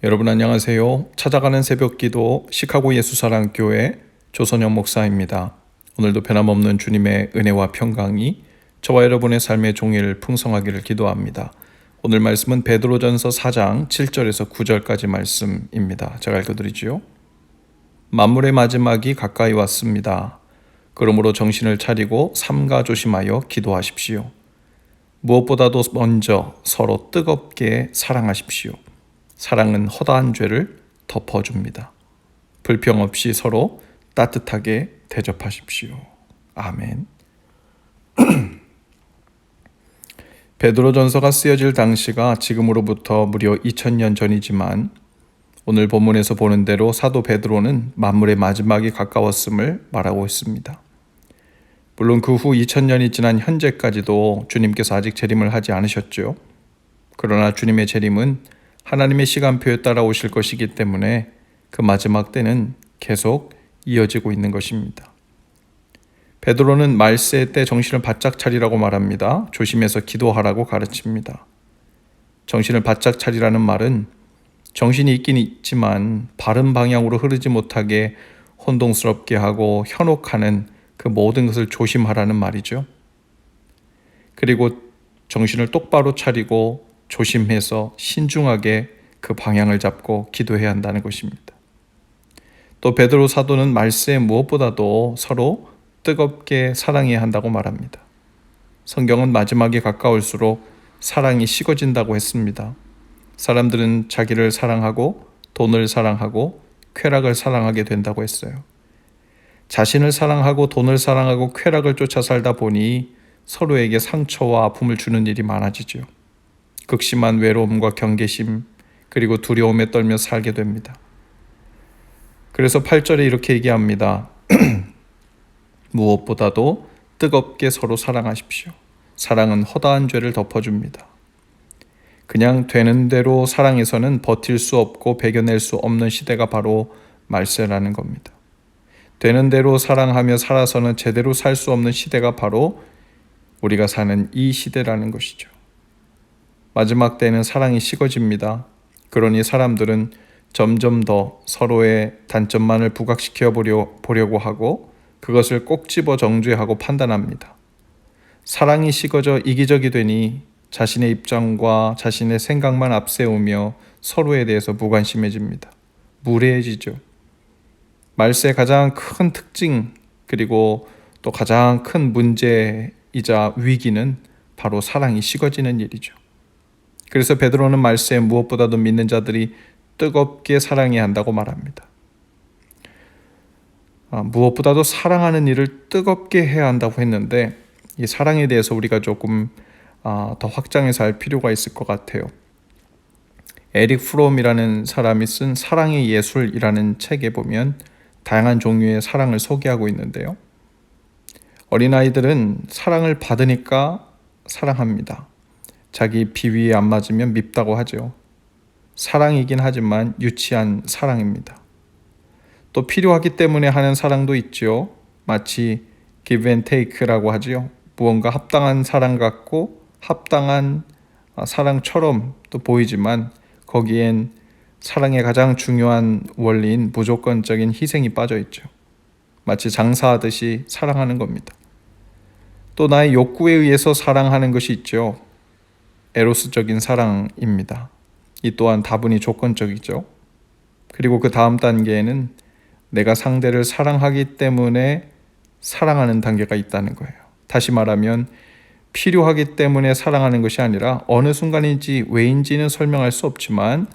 여러분 안녕하세요. 찾아가는 새벽기도 시카고 예수사랑교회 조선영 목사입니다. 오늘도 변함없는 주님의 은혜와 평강이 저와 여러분의 삶의 종일 풍성하기를 기도합니다. 오늘 말씀은 베드로전서 4장 7절에서 9절까지 말씀입니다. 제가 읽어드리지요. 만물의 마지막이 가까이 왔습니다. 그러므로 정신을 차리고 삼가 조심하여 기도하십시오. 무엇보다도 먼저 서로 뜨겁게 사랑하십시오. 사랑은 허다한 죄를 덮어줍니다. 불평 없이 서로 따뜻하게 대접하십시오. 아멘. 베드로전서가 쓰여질 당시가 지금으로부터 무려 2000년 전이지만 오늘 본문에서 보는 대로 사도 베드로는 만물의 마지막이 가까웠음을 말하고 있습니다. 물론 그 후 2000년이 지난 현재까지도 주님께서 아직 재림을 하지 않으셨죠. 그러나 주님의 재림은 하나님의 시간표에 따라 오실 것이기 때문에 그 마지막 때는 계속 이어지고 있는 것입니다. 베드로는 말세 때 정신을 바짝 차리라고 말합니다. 조심해서 기도하라고 가르칩니다. 정신을 바짝 차리라는 말은 정신이 있긴 있지만 바른 방향으로 흐르지 못하게 혼동스럽게 하고 현혹하는 그 모든 것을 조심하라는 말이죠. 그리고 정신을 똑바로 차리고 조심해서 신중하게 그 방향을 잡고 기도해야 한다는 것입니다. 또 베드로 사도는 말세 무엇보다도 서로 뜨겁게 사랑해야 한다고 말합니다. 성경은 마지막에 가까울수록 사랑이 식어진다고 했습니다. 사람들은 자기를 사랑하고 돈을 사랑하고 쾌락을 사랑하게 된다고 했어요. 자신을 사랑하고 돈을 사랑하고 쾌락을 쫓아 살다 보니 서로에게 상처와 아픔을 주는 일이 많아지죠. 극심한 외로움과 경계심 그리고 두려움에 떨며 살게 됩니다. 그래서 8절에 이렇게 얘기합니다. 무엇보다도 뜨겁게 서로 사랑하십시오. 사랑은 허다한 죄를 덮어줍니다. 그냥 되는 대로 사랑해서는 버틸 수 없고 배겨낼 수 없는 시대가 바로 말세라는 겁니다. 되는 대로 사랑하며 살아서는 제대로 살 수 없는 시대가 바로 우리가 사는 이 시대라는 것이죠. 마지막 때는 사랑이 식어집니다. 그러니 사람들은 점점 더 서로의 단점만을 부각시켜 보려고 하고 그것을 꼭 집어 정죄하고 판단합니다. 사랑이 식어져 이기적이 되니 자신의 입장과 자신의 생각만 앞세우며 서로에 대해서 무관심해집니다. 무례해지죠. 말세의 가장 큰 특징 그리고 또 가장 큰 문제이자 위기는 바로 사랑이 식어지는 일이죠. 그래서 베드로는 말세에 무엇보다도 믿는 자들이 뜨겁게 사랑해야 한다고 말합니다. 무엇보다도 사랑하는 일을 뜨겁게 해야 한다고 했는데 이 사랑에 대해서 우리가 조금 더 확장해서 알 필요가 있을 것 같아요. 에릭 프롬이라는 사람이 쓴 사랑의 예술이라는 책에 보면 다양한 종류의 사랑을 소개하고 있는데요. 어린아이들은 사랑을 받으니까 사랑합니다. 자기 비위에 안 맞으면 밉다고 하죠. 사랑이긴 하지만 유치한 사랑입니다. 또 필요하기 때문에 하는 사랑도 있죠. 마치 give and take라고 하죠. 무언가 합당한 사랑 같고 합당한 사랑처럼 또 보이지만 거기엔 사랑의 가장 중요한 원리인 무조건적인 희생이 빠져 있죠. 마치 장사하듯이 사랑하는 겁니다. 또 나의 욕구에 의해서 사랑하는 것이 있죠. 에로스적인 사랑입니다. 이 또한 다분히 조건적이죠. 그리고 그 다음 단계에는 내가 상대를 사랑하기 때문에 사랑하는 단계가 있다는 거예요. 다시 말하면 필요하기 때문에 사랑하는 것이 아니라 어느 순간인지 왜인지는 설명할 수 없지만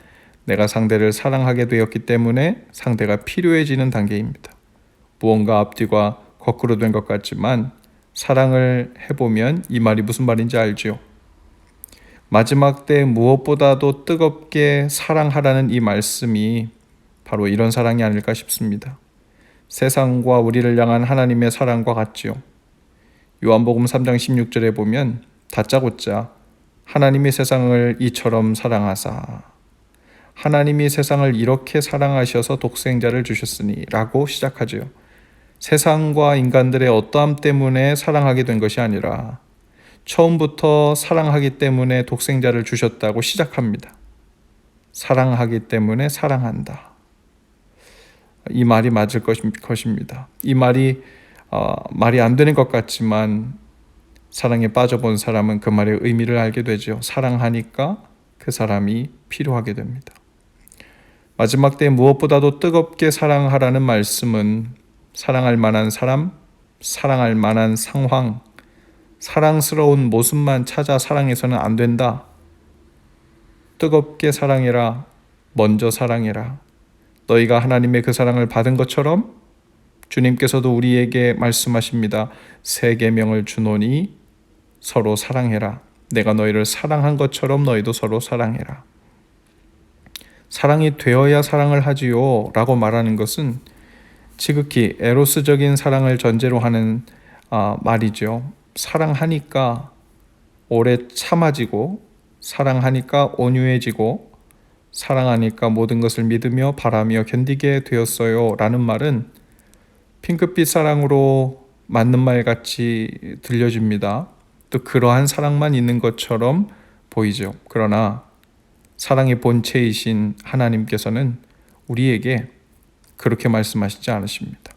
내가 상대를 사랑하게 되었기 때문에 상대가 필요해지는 단계입니다. 무언가 앞뒤가 거꾸로 된 것 같지만 사랑을 해보면 이 말이 무슨 말인지 알죠? 마지막 때 무엇보다도 뜨겁게 사랑하라는 이 말씀이 바로 이런 사랑이 아닐까 싶습니다. 세상과 우리를 향한 하나님의 사랑과 같지요. 요한복음 3장 16절에 보면 다짜고짜 하나님이 세상을 이처럼 사랑하사 하나님이 세상을 이렇게 사랑하셔서 독생자를 주셨으니 라고 시작하지요. 세상과 인간들의 어떠함 때문에 사랑하게 된 것이 아니라 처음부터 사랑하기 때문에 독생자를 주셨다고 시작합니다. 사랑하기 때문에 사랑한다. 이 말이 맞을 것입니다. 이 말이 말이 안 되는 것 같지만 사랑에 빠져본 사람은 그 말의 의미를 알게 되죠. 사랑하니까 그 사람이 필요하게 됩니다. 마지막 때에 무엇보다도 뜨겁게 사랑하라는 말씀은 사랑할 만한 사람, 사랑할 만한 상황, 사랑스러운 모습만 찾아 사랑해서는 안 된다. 뜨겁게 사랑해라. 먼저 사랑해라. 너희가 하나님의 그 사랑을 받은 것처럼 주님께서도 우리에게 말씀하십니다. 새 계명을 주노니 서로 사랑해라. 내가 너희를 사랑한 것처럼 너희도 서로 사랑해라. 사랑이 되어야 사랑을 하지요 라고 말하는 것은 지극히 에로스적인 사랑을 전제로 하는 말이죠. 사랑하니까 오래 참아지고, 사랑하니까 온유해지고, 사랑하니까 모든 것을 믿으며 바라며 견디게 되었어요 라는 말은 핑크빛 사랑으로 맞는 말 같이 들려집니다. 또 그러한 사랑만 있는 것처럼 보이죠. 그러나 사랑의 본체이신 하나님께서는 우리에게 그렇게 말씀하시지 않으십니다.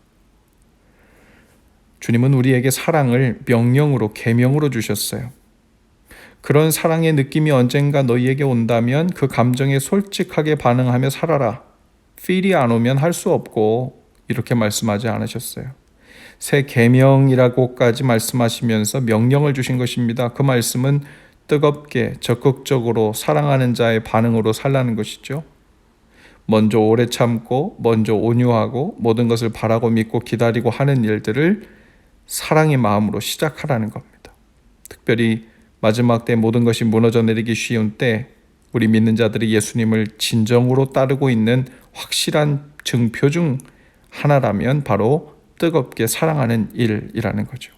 주님은 우리에게 사랑을 명령으로, 계명으로 주셨어요. 그런 사랑의 느낌이 언젠가 너희에게 온다면 그 감정에 솔직하게 반응하며 살아라. 필이 안 오면 할 수 없고 이렇게 말씀하지 않으셨어요. 새 계명이라고까지 말씀하시면서 명령을 주신 것입니다. 그 말씀은 뜨겁게 적극적으로 사랑하는 자의 반응으로 살라는 것이죠. 먼저 오래 참고, 먼저 온유하고, 모든 것을 바라고 믿고 기다리고 하는 일들을 사랑의 마음으로 시작하라는 겁니다. 특별히 마지막 때 모든 것이 무너져 내리기 쉬운 때 우리 믿는 자들이 예수님을 진정으로 따르고 있는 확실한 증표 중 하나라면 바로 뜨겁게 사랑하는 일이라는 거죠.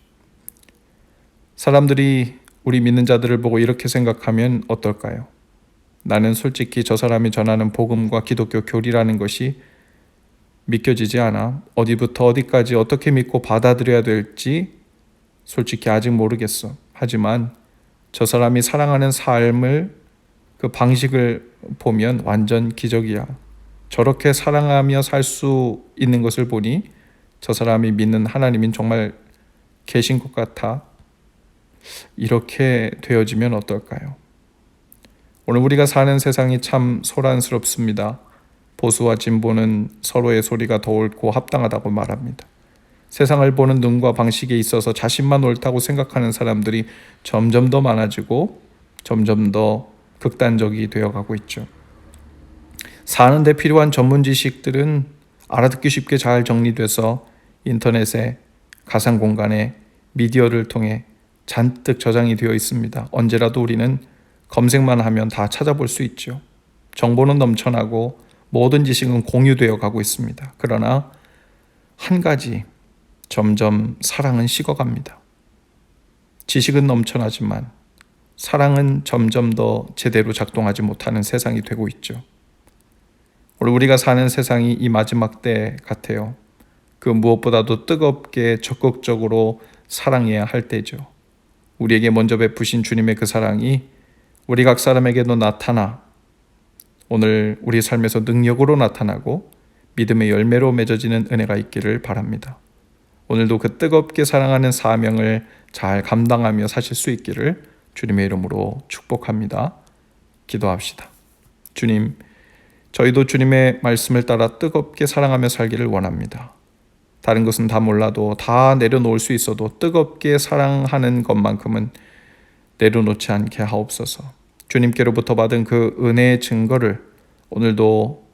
사람들이 우리 믿는 자들을 보고 이렇게 생각하면 어떨까요? 나는 솔직히 저 사람이 전하는 복음과 기독교 교리라는 것이 믿겨지지 않아. 어디부터 어디까지 어떻게 믿고 받아들여야 될지 솔직히 아직 모르겠어. 하지만 저 사람이 사랑하는 삶을, 그 방식을 보면 완전 기적이야. 저렇게 사랑하며 살 수 있는 것을 보니 저 사람이 믿는 하나님인 정말 계신 것 같아. 이렇게 되어지면 어떨까요? 오늘 우리가 사는 세상이 참 소란스럽습니다. 보수와 진보는 서로의 소리가 더 옳고 합당하다고 말합니다. 세상을 보는 눈과 방식에 있어서 자신만 옳다고 생각하는 사람들이 점점 더 많아지고 점점 더 극단적이 되어가고 있죠. 사는 데 필요한 전문 지식들은 알아듣기 쉽게 잘 정리돼서 인터넷에, 가상 공간에, 미디어를 통해 잔뜩 저장이 되어 있습니다. 언제라도 우리는 검색만 하면 다 찾아볼 수 있죠. 정보는 넘쳐나고 모든 지식은 공유되어 가고 있습니다. 그러나 한 가지, 점점 사랑은 식어갑니다. 지식은 넘쳐나지만 사랑은 점점 더 제대로 작동하지 못하는 세상이 되고 있죠. 오늘 우리가 사는 세상이 이 마지막 때 같아요. 그 무엇보다도 뜨겁게 적극적으로 사랑해야 할 때죠. 우리에게 먼저 베푸신 주님의 그 사랑이 우리 각 사람에게도 나타나 오늘 우리 삶에서 능력으로 나타나고 믿음의 열매로 맺어지는 은혜가 있기를 바랍니다. 오늘도 그 뜨겁게 사랑하는 사명을 잘 감당하며 사실 수 있기를 주님의 이름으로 축복합니다. 기도합시다. 주님, 저희도 주님의 말씀을 따라 뜨겁게 사랑하며 살기를 원합니다. 다른 것은 다 몰라도 다 내려놓을 수 있어도 뜨겁게 사랑하는 것만큼은 내려놓지 않게 하옵소서. 주님께로부터 받은 그 은혜의 증거를 오늘도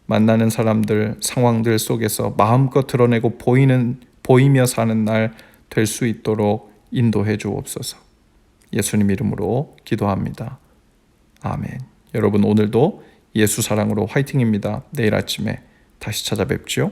만나는 사람들, 상황들 속에서 마음껏 드러내고 보이며 사는 날 될 수 있도록 인도해 주옵소서. 예수님 이름으로 기도합니다. 아멘. 여러분 오늘도 예수 사랑으로 화이팅입니다. 내일 아침에 다시 찾아뵙죠.